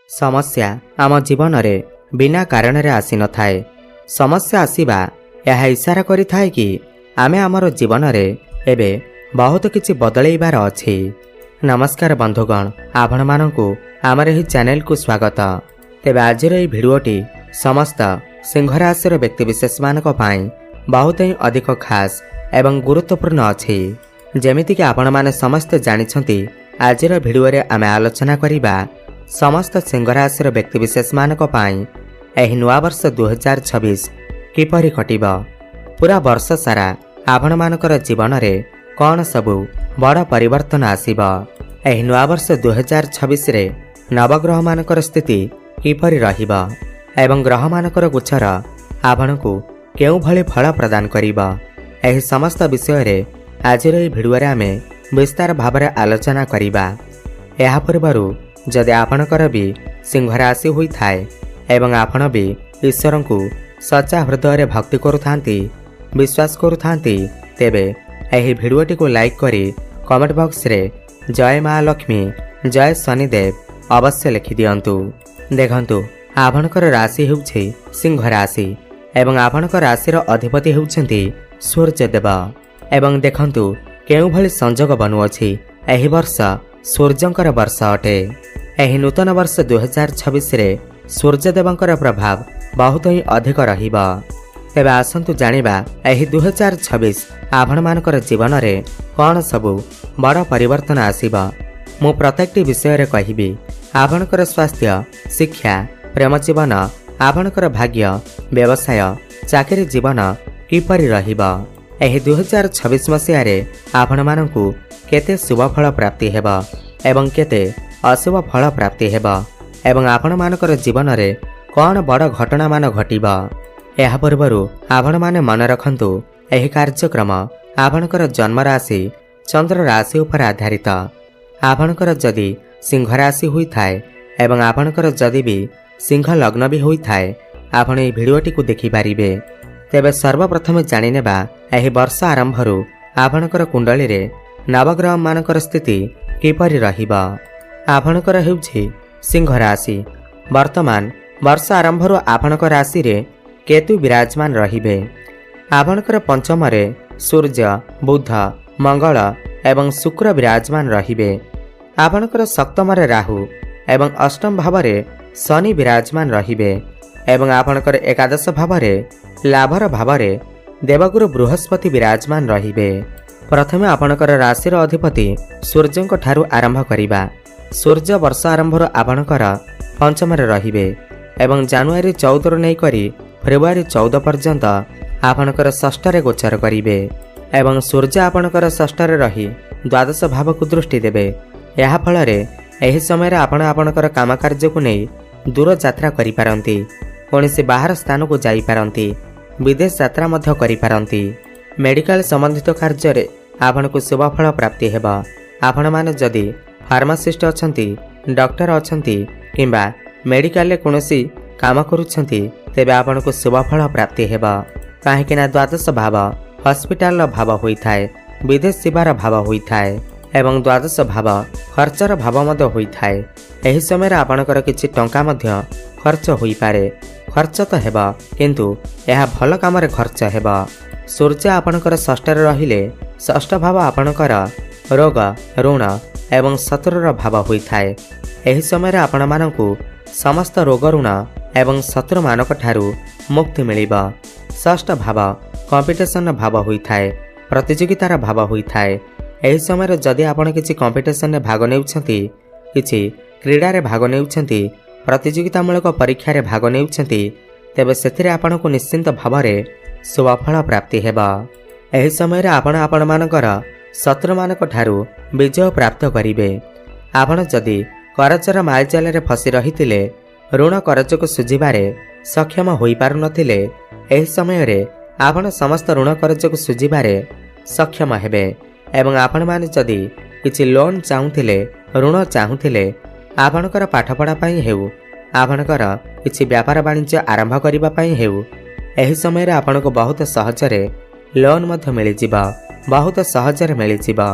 समस्या आम जीवन रे बिना कारण रे आसी न थाए। समस्या आसीबा यह इशारा करि थाए कि आमे आमर जीवन रे एबे बहुत किछि बदलैबार अछि। नमस्कार बंधुगण, आपण मानकु आमर एही चैनल को स्वागत। तेबे आजिर एही भिडियोटी समस्त सिंह राशि व्यक्तिविशेष मानक पाई बहुत ही अधिक खास एवं गुरुत्वपूर्ण अछि। जेमिति कि आपण माने समस्त जानिछंती आजिर भिडियो रे आमे आलोचना करिबा समस्त सिंह राशि व्यक्तिविशेष मानक पाई एही नवा वर्ष 2026 किपरि कटिबा। पूरा वर्ष सारा आपण मानकर जीवन रे कौन सबु बड़ परिवर्तन आसीबा। एही नवा वर्ष 2026 रे नवग्रह मानकर स्थिति किपरि रहिबा एवं ग्रह मानकर गोचर आपनकु केउ भली फल प्रदान करिबा। एही समस्त विषय रे आजिर एही भिडियो रे आमे विस्तार भाबरे आलोचना करिबा। एहा पूर्वरु जदि आपणकर भी सिंह राशि होई थाए एवं आपण भी ईश्वर को सच्चा हृदय रे भक्ति करुथांती, विश्वास करुथांती, तेबे एही भिडियोटी को लाइक करी कमेंट बॉक्स रे जय मां लक्ष्मी, जय शनिदेव अवश्य लिखि दियंतु। देखंतु आपणकर राशि हेउछि सिंह राशि एवं आपणकर राशिर अधिपति हेउछंती सूर्य देव। एवं देखंतु केउ भली संजोग बनुअछि। एही वर्ष सूर्यंकर वर्ष अटे। एही नूतन वर्ष 2026 रे सूर्यदेवंकर प्रभाव बहुत ही अधिक रहिबा। तेबे आसंतु जानिबा एही 2026 आपण मानकर जीवन रे कौन सबु बड़ परिवर्तन आसीबा। मु प्रत्येकटी विषय रे कहिबी। आपणकर स्वास्थ्य, शिक्षा, प्रेम जीवन, आपणकर भाग्य, व्यवसाय, चाकरी जीवन किपरि रहिबा। एही 2026 मसिया रे आपण मानकु केते शुभ फल प्राप्ति हेबा एवं केते अशुभ फल प्राप्ति हेबा एवं आपण मानकर जीवन रे कौन बड़ घटना मान घटिबा। एहा पूर्वरु आपण माने मन रखंतु एही कार्यक्रम आपणकर जन्म राशि चंद्र राशि उपर आधारित। आपणकर जदि सिंह राशि होई थाए एवं आपणकर जदि भी सिंह लग्न भी होई थाए आपण एही भिडियोटी को देखि पारिबे। तेबे सर्वप्रथम जानि नेबा एही वर्ष आरंभरु आपणकर कुंडली रे नवग्रह मानकर स्थिति किपरि रहिबा। आपणकर हेउछि सिंह राशि। वर्तमान वर्ष आरंभरु आपणकर राशि रे केतु विराजमान रहिबे। आपणकर पंचम रे सूर्य, बुध, मंगल एवं शुक्र विराजमान रहिबे। आपणकर सप्तम रे राहु एवं अष्टम भाव रे शनि विराजमान रहिबे एवं आपणकर एकादश भाव रे लाभर भाव रे देवगुरु बृहस्पति विराजमान रहिबे। प्रथमे आपणकर राशिर अधिपति सूर्यंक ठारू आरंभ करिबा। सूर्य वर्ष आरंभर आपणकर पंचम रे रहिबे एवं जनवरी 14 रु नै करी फेब्रुआरी 14 पर्यंत आपणकर षष्ठ रे गोचर करिबे एवं सूर्य आपणकर षष्ठ रे रही द्वादश भाव को दृष्टि देबे। एहा फल रे एही समय रे आपण आपणकर काम कार्य को नै दूर यात्रा करि पारंती, कोनोसी बाहर स्थान को जाई पारंती, विदेश यात्रा मध्य करि पारंती। मेडिकल संबंधित कार्य रे आपण को शुभ फल प्राप्ति हेबा। आपण माने जदि फार्मासिस्ट अछंती, डॉक्टर अछंती किंबा मेडिकल रे कोनोसी काम करूछंती तेबे आपण को शुभ फल प्राप्ति हेबा। काहेकि ना द्वादश भाव हॉस्पिटल भाव होई थाए, विदेश जीवार भाव होई थाए एवं द्वादश भाव खर्चर भाव मध्य होई थाए। एही समय रे आपणकर किछि टंका मध्य खर्च होई पारे। खर्च तो हेबा किंतु यह भल काम रे खर्च हेबा। सूर्य आपणकर षष्ठ रे रहिले षष्ठ भाव आपणकर रोग, ऋण एवं शत्रुर भाव होई थाए। एही समय रे आपण मानकु समस्त रोग, ऋण एवं शत्रु मानक ठारू मुक्ति मिलिबा। षष्ठ भाव कंपिटिशन भाव होई थाए, प्रतियोगितार भाव होई थाए। एही समय रे जदि आपण किछि कंपिटिशन रे भाग नेउछंती, किछि क्रीडा रे भाग नेउछंती, प्रतियोगितामूलक परीक्षा रे भाग नेउछंती, तेबे सेथिरे आपणकु निश्चिंत भाव रे शुभ फल प्राप्ति हेबा। एही समय रे आपण आपण मानकर शत्रु मानक ठारू विजय प्राप्त करिवे। आपण जदि करजर मालजाल रे फसी रहितिले, ऋण करज को सुझिबारे सक्षम होई पारु नथिले, एही समय रे आपण समस्त ऋण करज को सुझिबारे सक्षम हेबे एवं आपण माने जदि किछि लोन चाहुथिले, ऋण चाहुथिले, आपणकर पाठपढ़ा पई हेउ, आपणकर किछि व्यापार वाणिज्य आरंभ करिबा पई हेउ, एही समय रे आपनको बहुत सहजरे लोन मध्य मिल जिबा, बहुत सहजरे मिल जिबा।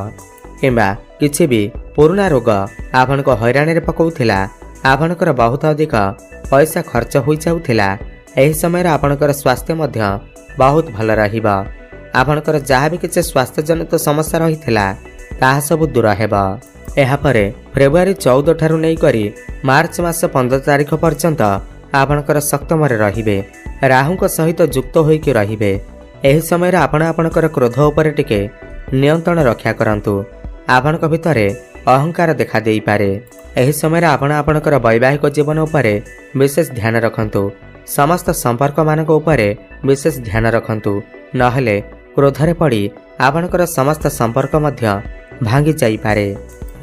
किंबा किछि भी पुराना रोग आपनको हैराणी रे पकौथिला, आपणकर बहुत अधिक पैसा खर्च हो जाउथिला एही समय आपणकर स्वास्थ्य मध्य बहुत भल रहिबा। आपणकर जहाँ भी किसी स्वास्थ्य जनित समस्या रही ताहा सब दूर हेबा। एहा परे फेब्रुआरी 14 ठारू नै करी मार्च मास 15 तारिख पर्यंत आपणकर सप्तमरे रहिबे, राहुଙ୍କ सहित जुक्त होइके रहिबे। एही समय आपणकर क्रोध उपरे टिके नियंत्रण रक्षा करंतु। आपणक भितरे अहंकार देखा देई पारे। एही समय आपणकर वैवाहिक जीवन उपरे विशेष ध्यान रखंतु। समस्त संपर्क मानक उपरे विशेष ध्यान रखंतु, नहेले क्रोधरे पड़ी आपणकर समस्त संपर्क मध्य भांगी जाई पारे।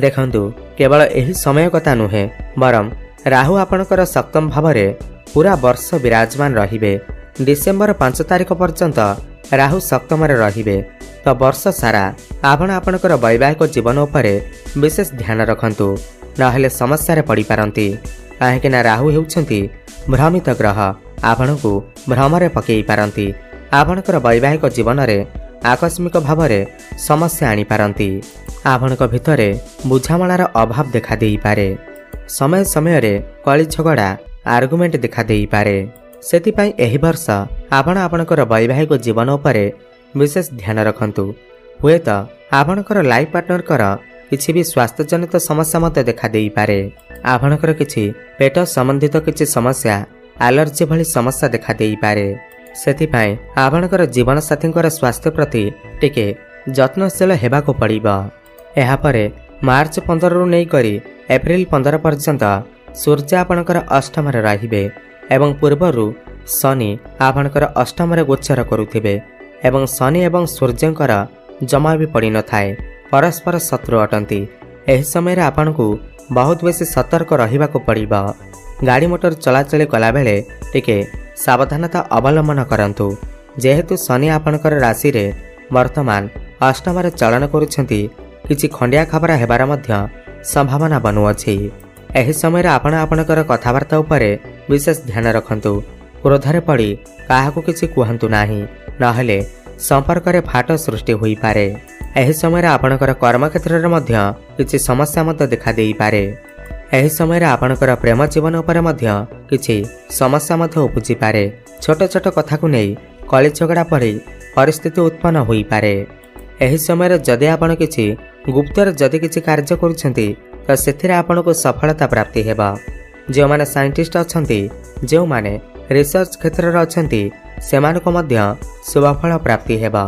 देखंतु केवल एही समय कथा नुहे बरम राहु आपणकर सप्तम भावरे पूरा वर्ष विराजमान रहिबे। डिसेम्बर 5 तारिख पर्यंत राहु सप्तमरे रहिबे, तो वर्ष सारा आपणकर वैवाहिक जीवन उपरे विशेष ध्यान रखंतु, नहेले समस्या पड़ी पारंती। काहेकि ना राहु हेउछंती भ्रमित ग्रह, आपणकु भ्रमरे पकई पारंती। आपणकर वैवाहिक जीवन रे आकस्मिक भावरे समस्या आनी पारंती। आपणक भितरे बुझामणार अभाव देखा देई पारे। समय समय रे कली झगड़ा आर्गुमेंट देखा देई पारे। सेतिपाई एही वर्ष आपणकर वैवाहिक जीवन उपरे विशेष ध्यान रखंतु। हुए तो आपणकर लाइफ पार्टनर कर किछि भी स्वास्थ्य जनित समस्या मत देखा देई पारे। आपणकर किछि पेट संबंधित किछि समस्या, एलर्जी भली समस्या देखा देई पारे। सेतिपाई आपणकर जीवन साथींकर स्वास्थ्य प्रति टिके जत्नशील हेबाको पड़िबा। एहा परे मार्च 15 रु नै करी एप्रिल 15 पर्यंत सूर्य आपणकर अष्टम रे रहिबे एवं पूर्वरु शनि आपणकर अष्टम रे गोचर करुथिबे एवं शनि एवं सूर्यंकर जमा भी पड़ी न थाए, परस्पर शत्रु अटंती। एही समय रे आपणकु बहुत बेसी सतर्क रहिबाको पड़िबा। गाड़ी मोटर चलाचल कला बेले टिके सावधानता अवलंबन करंतु, जेहेतु शनि आपणकर राशि रे वर्तमान अष्टम रे चलन करुछंती। किछि खंडिया खबरा हेबार मध्य संभावना बनुअछि। एही समय रे आपणकर कथावार्ता उपरे विशेष ध्यान रखंतु। क्रोधरे पड़ी काहाकु किछि कुहंतु नाही, नहेले संपर्क रे फाट सृष्टि होई पारे। एही समय रे आपणकर कर्म क्षेत्र रे मध्य किछि समस्या मत देखा देई पारे। एही समय रे आपणकर प्रेम जीवन उपरे मध्य किछि समस्या मत उपजि पारे। छोट छोट कथा को नै कली झगड़ा पड़ी परिस्थिति उत्पन्न होई पारे। एही समय रे जदि आपण किछि गुप्तर जदि किछि कार्य करूछंती तो सेथिरे आपनको सफलता प्राप्ति हेबा। जो माने साइंटिस्ट अछंती, जो माने रिसर्च क्षेत्र रे अछंती, सेमानको मध्य शुभफल प्राप्ति हेबा।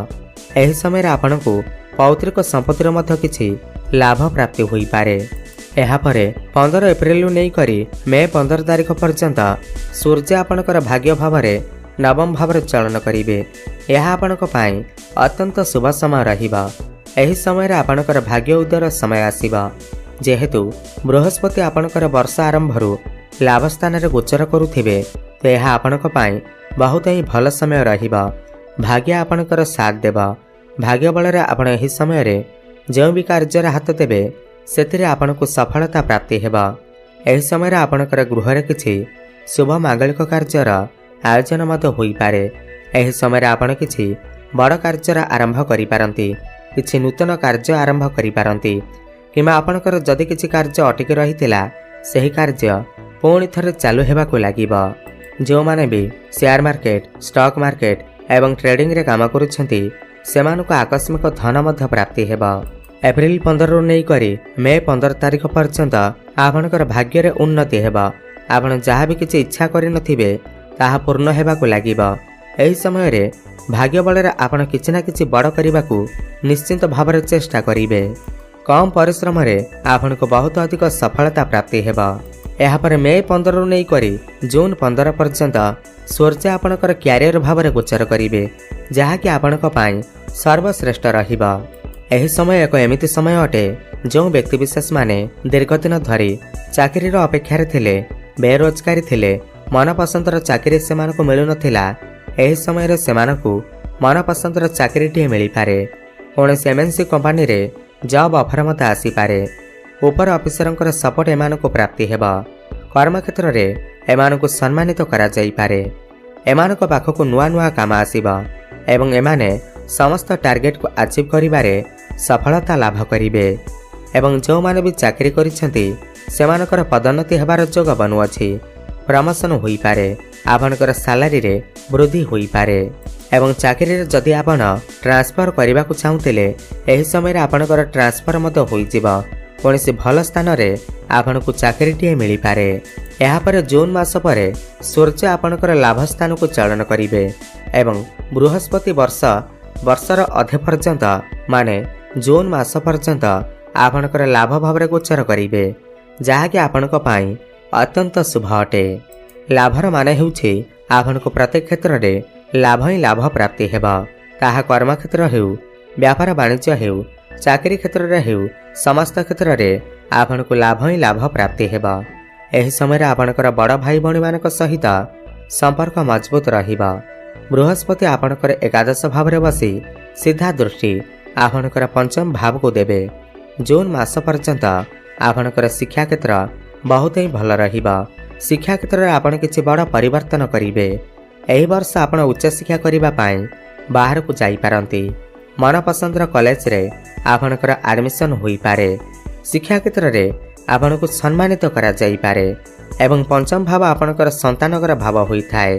एही समय रे आपनको पौत्रिक संपत्तिर मध्य किछि लाभ प्राप्ति होई पारे। एहा परे 15 एप्रिल नै करी मे 15 तारिख पर्यंत सूर्य आपणकर भाग्य भावरे नवम भावरे चलन करिवे। एहा आपणक पाई अत्यंत शुभ समय रहिबा। एही समय रे आपणकर भाग्य उदयर समय आसीबा। जेहेतु बृहस्पति आपणकर वर्ष आरंभरु लाभ स्थान रे गोचर करुथिबे, तो एहा आपणक पाई बहुत ही भल समय रहिबा। भाग्य आपणकर साथ देबा। भाग्य बल रे आपण एही समय रे जो भी कार्य रे हाथ देबे सेथिरे आपनको सफलता प्राप्ति हेबा। एही समय रे आपणकर गृह रे किछि शुभ मांगलिक कार्यर आयोजन मत होई पारे। एही समय रे आपण किछि बड़ कार्यर आरंभ करि पारंती, किछि नूतन कार्य आरंभ करि पारंती, किमा आपणकर जदि किछि कार्य अटकी रहितिला सेही कार्य पुणी थरे चालू हेबाको लागिबा। जो माने भी शेयर मार्केट, स्टॉक मार्केट एवं ट्रेडिंग रे काम करूछंती सेमानको आकस्मिक धन मध्य प्राप्ति हेबा। एप्रिल 15 रु नै करी मे 15 तारिख पर्यंत आपणकर भाग्य रे उन्नति हेबा। आपण जहाँ भी किछि इच्छा करि नथिबे ताहा पूर्ण हेबाको लागिबा। एही समय रे भाग्य बल रे आपण किछि ना किछि बड़ करिबाकू निश्चित भावरे चेष्टा करिवे। कम परिश्रम रे आपनको बहुत अधिक सफलता प्राप्ति हेबा। एहा पर मे 15 रु नै करी जून 15 पर्यंत सूर्य आपणकर क्यारियर भावरे गोचर करिवे, जहा कि आपणक पाई सर्वश्रेष्ठ रहिबा। एही समय एक एमिति समय अटे जो व्यक्ति विशेष माने दीर्घ दिन धरी चाकरीर अपेक्षारे थिले, बेरोजगारी थिले, मनपसंदर चाकरी सेमानकु मिलु नथिला। एही समय रे सेमानकु मनपसंदर चाकरीटी मिली पारे। कौनसी एमएनसी कंपनी रे जॉब ऑफर मत आसी पारे। ऊपर ऑफिसरंकर सपोर्ट एमानकु प्राप्ति हेबा। कर्म क्षेत्र रे एमानकु सम्मानित करा जाई पारे। एमानक पाखकु नुआ नुआ काम आसीबा एवं एमाने समस्त टार्गेट को अचीव करिबारे सफलता लाभ करिवे। ଏବଂ ଯେଉଁମାନେ ବି ଚାକିରି କରିଛନ୍ତି ସେମାନଙ୍କର ପଦୋନ୍ନତି ହେବାର ଯୋଗ ବନୁଅଛି। ପ୍ରମୋସନ ହୋଇପାରେ, ଆପଣଙ୍କର ସାଲାରୀରେ ବୃଦ୍ଧି ହୋଇପାରେ ଏବଂ ଚାକିରିରେ ଯଦି ଆପଣ ଟ୍ରାନ୍ସଫର କରିବାକୁ ଚାହୁଁଥିଲେ ଏହି ସମୟରେ ଆପଣଙ୍କର ଟ୍ରାନ୍ସଫର ମଧ୍ୟ ହୋଇଯିବ। କୌଣସି ଭଲ ସ୍ଥାନରେ ଆପଣଙ୍କୁ ଚାକିରିଟିଏ ମିଳିପାରେ। ଏହାପରେ ଜୁନ୍ ମାସ ପରେ ସୂର୍ଯ୍ୟ ଆପଣଙ୍କର ଲାଭ ସ୍ଥାନକୁ ଚଳନ କରିବେ ଏବଂ ବୃହସ୍ପତି ବର୍ଷର ଅଧେ ପର୍ଯ୍ୟନ୍ତ ମାନେ ଜୁନ୍ ମାସ ପର୍ଯ୍ୟନ୍ତ ଆପଣଙ୍କର ଲାଭ ଭାବରେ ଗୋଚର କରିବେ, ଯାହାକି ଆପଣଙ୍କ ପାଇଁ ଅତ୍ୟନ୍ତ ଶୁଭ ଅଟେ। ଲାଭର ମାନେ ହେଉଛି ଆପଣଙ୍କୁ ପ୍ରତ୍ୟେକ କ୍ଷେତ୍ରରେ ଲାଭ ହିଁ ଲାଭ ପ୍ରାପ୍ତି ହେବ। ତାହା କର୍ମକ୍ଷେତ୍ର ହେଉ, ବ୍ୟାପାର ବାଣିଜ୍ୟ ହେଉ, ଚାକିରି କ୍ଷେତ୍ରରେ ହେଉ, ସମସ୍ତ କ୍ଷେତ୍ରରେ ଆପଣଙ୍କୁ ଲାଭ ହିଁ ଲାଭ ପ୍ରାପ୍ତି ହେବ। ଏହି ସମୟରେ ଆପଣଙ୍କର ବଡ଼ ଭାଇ ଭଉଣୀମାନଙ୍କ ସହିତ ସମ୍ପର୍କ ମଜବୁତ ରହିବ। ବୃହସ୍ପତି ଆପଣଙ୍କର ଏକାଦଶ ଭାବରେ ବସି ସିଧା ଦୃଷ୍ଟି ଆପଣଙ୍କର ପଞ୍ଚମ ଭାବକୁ ଦେବେ। ଜୁନ୍ ମାସ ପର୍ଯ୍ୟନ୍ତ ଆପଣଙ୍କର ଶିକ୍ଷା କ୍ଷେତ୍ର ବହୁତ ହିଁ ଭଲ ରହିବ। ଶିକ୍ଷା କ୍ଷେତ୍ରରେ ଆପଣ କିଛି ବଡ଼ ପରିବର୍ତ୍ତନ କରିବେ। ଏହି ବର୍ଷ ଆପଣ ଉଚ୍ଚଶିକ୍ଷା କରିବା ପାଇଁ ବାହାରକୁ ଯାଇପାରନ୍ତି। ମନପସନ୍ଦର କଲେଜରେ ଆପଣଙ୍କର ଆଡମିସନ ହୋଇପାରେ। ଶିକ୍ଷା କ୍ଷେତ୍ରରେ ଆପଣଙ୍କୁ ସମ୍ମାନିତ କରାଯାଇପାରେ ଏବଂ ପଞ୍ଚମ ଭାବ ଆପଣଙ୍କର ସନ୍ତାନଙ୍କର ଭାବ ହୋଇଥାଏ।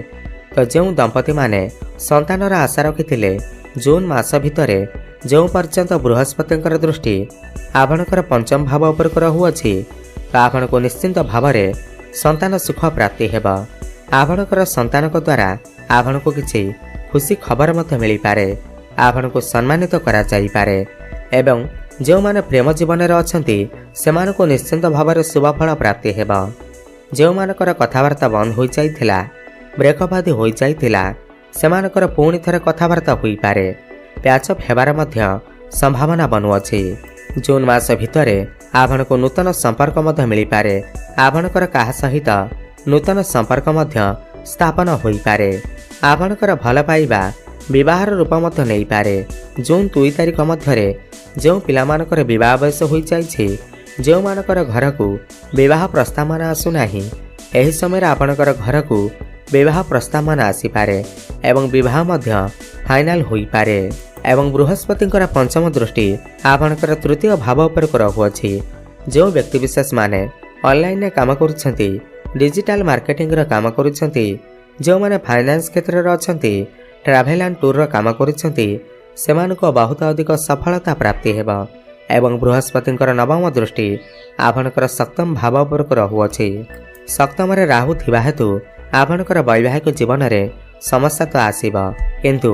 ତ ଯେଉଁ ଦମ୍ପତିମାନେ ସନ୍ତାନର ଆଶା ରଖିଥିଲେ ଜୁନ୍ ମାସ ଭିତରେ ଯେଉଁ ପର୍ଯ୍ୟନ୍ତ ବୃହସ୍ପତିଙ୍କର ଦୃଷ୍ଟି ଆପଣଙ୍କର ପଞ୍ଚମ ଭାବ ଉପରକୁ ରହୁଅଛି, ତ ଆପଣଙ୍କୁ ନିଶ୍ଚିନ୍ତ ଭାବରେ ସନ୍ତାନ ସୁଖ ପ୍ରାପ୍ତି ହେବ। ଆପଣଙ୍କର ସନ୍ତାନଙ୍କ ଦ୍ୱାରା ଆପଣଙ୍କୁ କିଛି ଖୁସି ଖବର ମଧ୍ୟ ମିଳିପାରେ। ଆପଣଙ୍କୁ ସମ୍ମାନିତ କରାଯାଇପାରେ ଏବଂ ଯେଉଁମାନେ ପ୍ରେମ ଜୀବନରେ ଅଛନ୍ତି ସେମାନଙ୍କୁ ନିଶ୍ଚିନ୍ତ ଭାବରେ ଶୁଭଫଳ ପ୍ରାପ୍ତି ହେବ। ଯେଉଁମାନଙ୍କର କଥାବାର୍ତ୍ତା ବନ୍ଦ ହୋଇଯାଇଥିଲା, ବ୍ରେକଅପ୍ ଆଦି ହୋଇଯାଇଥିଲା, ସେମାନଙ୍କର ପୁଣି ଥରେ କଥାବାର୍ତ୍ତା ହୋଇପାରେ। ପ୍ୟାଚଅପ୍ ହେବାର ମଧ୍ୟ ସମ୍ଭାବନା ବନୁଅଛି। ଜୁନ୍ ମାସ ଭିତରେ ଆପଣଙ୍କୁ ନୂତନ ସମ୍ପର୍କ ମଧ୍ୟ ମିଳିପାରେ। ଆପଣଙ୍କର କାହା ସହିତ ନୂତନ ସମ୍ପର୍କ ମଧ୍ୟ ସ୍ଥାପନ ହୋଇପାରେ। ଆପଣଙ୍କର ଭଲ ପାଇବା ବିବାହର ରୂପ ମଧ୍ୟ ନେଇପାରେ। ଜୁନ୍ 2 ତାରିଖ ମଧ୍ୟରେ ଯେଉଁ ପିଲାମାନଙ୍କର ବିବାହ ବୟସ ହୋଇଯାଇଛି, ଯେଉଁମାନଙ୍କର ଘରକୁ ବିବାହ ପ୍ରସ୍ତାବନା ଆସୁନାହିଁ, ଏହି ସମୟରେ ଆପଣଙ୍କର ଘରକୁ ବିବାହ ପ୍ରସ୍ତାବନା ଆସିପାରେ ଏବଂ ବିବାହ ମଧ୍ୟ ଫାଇନାଲ ହୋଇପାରେ। ଏବଂ ବୃହସ୍ପତିଙ୍କର ପଞ୍ଚମ ଦୃଷ୍ଟି ଆପଣଙ୍କର ତୃତୀୟ ଭାବ ଉପରକୁ ରହୁଅଛି। ଯେଉଁ ବ୍ୟକ୍ତିବିଶେଷମାନେ ଅନଲାଇନରେ କାମ କରୁଛନ୍ତି, ଡିଜିଟାଲ ମାର୍କେଟିଂର କାମ କରୁଛନ୍ତି, ଯେଉଁମାନେ ଫାଇନାନ୍ସ କ୍ଷେତ୍ରରେ ଅଛନ୍ତି, ଟ୍ରାଭେଲ ଆଣ୍ଡ ଟୁର୍ର କାମ କରୁଛନ୍ତି, ସେମାନଙ୍କୁ ବହୁତ ଅଧିକ ସଫଳତା ପ୍ରାପ୍ତି ହେବ। ଏବଂ ବୃହସ୍ପତିଙ୍କର ନବମ ଦୃଷ୍ଟି ଆପଣଙ୍କର ସପ୍ତମ ଭାବ ଉପରକୁ ରହୁଅଛି। ସପ୍ତମରେ ରାହୁ ଥିବା ହେତୁ ଆପଣଙ୍କର ବୈବାହିକ ଜୀବନରେ ସମସ୍ୟା ତ ଆସିବ, କିନ୍ତୁ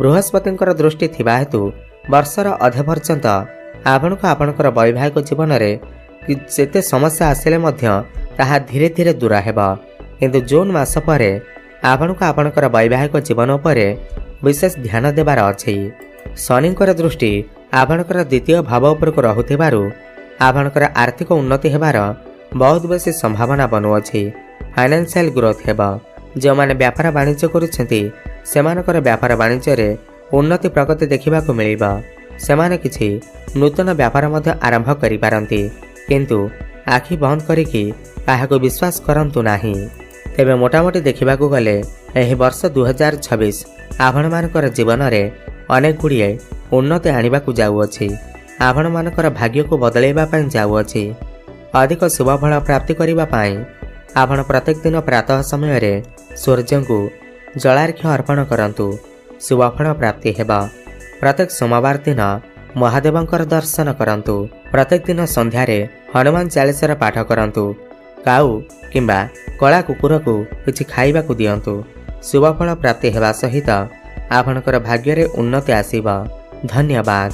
ବୃହସ୍ପତିଙ୍କର ଦୃଷ୍ଟି ଥିବା ହେତୁ ବର୍ଷର ଅଧେ ପର୍ଯ୍ୟନ୍ତ ଆପଣଙ୍କୁ ଆପଣଙ୍କର ବୈବାହିକ ଜୀବନରେ ଯେତେ ସମସ୍ୟା ଆସିଲେ ମଧ୍ୟ ତାହା ଧୀରେ ଧୀରେ ଦୂର ହେବ। କିନ୍ତୁ ଜୁନ୍ ମାସ ପରେ ଆପଣଙ୍କୁ ଆପଣଙ୍କର ବୈବାହିକ ଜୀବନ ଉପରେ ବିଶେଷ ଧ୍ୟାନ ଦେବାର ଅଛି। ଶନିଙ୍କର ଦୃଷ୍ଟି ଆପଣଙ୍କର ଦ୍ୱିତୀୟ ଭାବ ଉପରକୁ ରହୁଥିବାରୁ ଆପଣଙ୍କର ଆର୍ଥିକ ଉନ୍ନତି ହେବାର ବହୁତ ବେଶୀ ସମ୍ଭାବନା ବନୁଅଛି। ଫାଇନାନ୍ସିଆଲ ଗ୍ରୋଥ ହେବ। ଯେଉଁମାନେ ବ୍ୟାପାର ବାଣିଜ୍ୟ କରୁଛନ୍ତି ସେମାନଙ୍କର ବ୍ୟାପାର ବାଣିଜ୍ୟରେ ଉନ୍ନତି ପ୍ରଗତି ଦେଖିବାକୁ ମିଳିବ। ସେମାନେ କିଛି ନୂତନ ବ୍ୟାପାର ମଧ୍ୟ ଆରମ୍ଭ କରିପାରନ୍ତି, କିନ୍ତୁ ଆଖି ବନ୍ଦ କରିକି କାହାକୁ ବିଶ୍ୱାସ କରନ୍ତୁ ନାହିଁ। ତେବେ ମୋଟାମୋଟି ଦେଖିବାକୁ ଗଲେ ଏହି ବର୍ଷ 2026 ଆପଣମାନଙ୍କର ଜୀବନରେ ଅନେକ ଗୁଡ଼ିଏ ଉନ୍ନତି ଆଣିବାକୁ ଯାଉଅଛି। ଆପଣମାନଙ୍କର ଭାଗ୍ୟକୁ ବଦଳାଇବା ପାଇଁ ଯାଉଅଛି। ଅଧିକ ଶୁଭଫଳ ପ୍ରାପ୍ତି କରିବା ପାଇଁ ଆପଣ ପ୍ରତ୍ୟେକ ଦିନ ପ୍ରାତଃ ସମୟରେ ସୂର୍ଯ୍ୟଙ୍କୁ ଜଳାର୍ଘ୍ୟ ଅର୍ପଣ କରନ୍ତୁ। ଶୁଭଫଳ ପ୍ରାପ୍ତି ହେବ। ପ୍ରତ୍ୟେକ ସୋମବାର ଦିନ ମହାଦେବଙ୍କର ଦର୍ଶନ କରନ୍ତୁ। ପ୍ରତ୍ୟେକ ଦିନ ସନ୍ଧ୍ୟାରେ ହନୁମାନ ଚାଳିଶାର ପାଠ କରନ୍ତୁ। କାଉ କିମ୍ବା କଳା କୁକୁରକୁ କିଛି ଖାଇବାକୁ ଦିଅନ୍ତୁ। ଶୁଭଫଳ ପ୍ରାପ୍ତି ହେବା ସହିତ ଆପଣଙ୍କର ଭାଗ୍ୟରେ ଉନ୍ନତି ଆସିବ। ଧନ୍ୟବାଦ।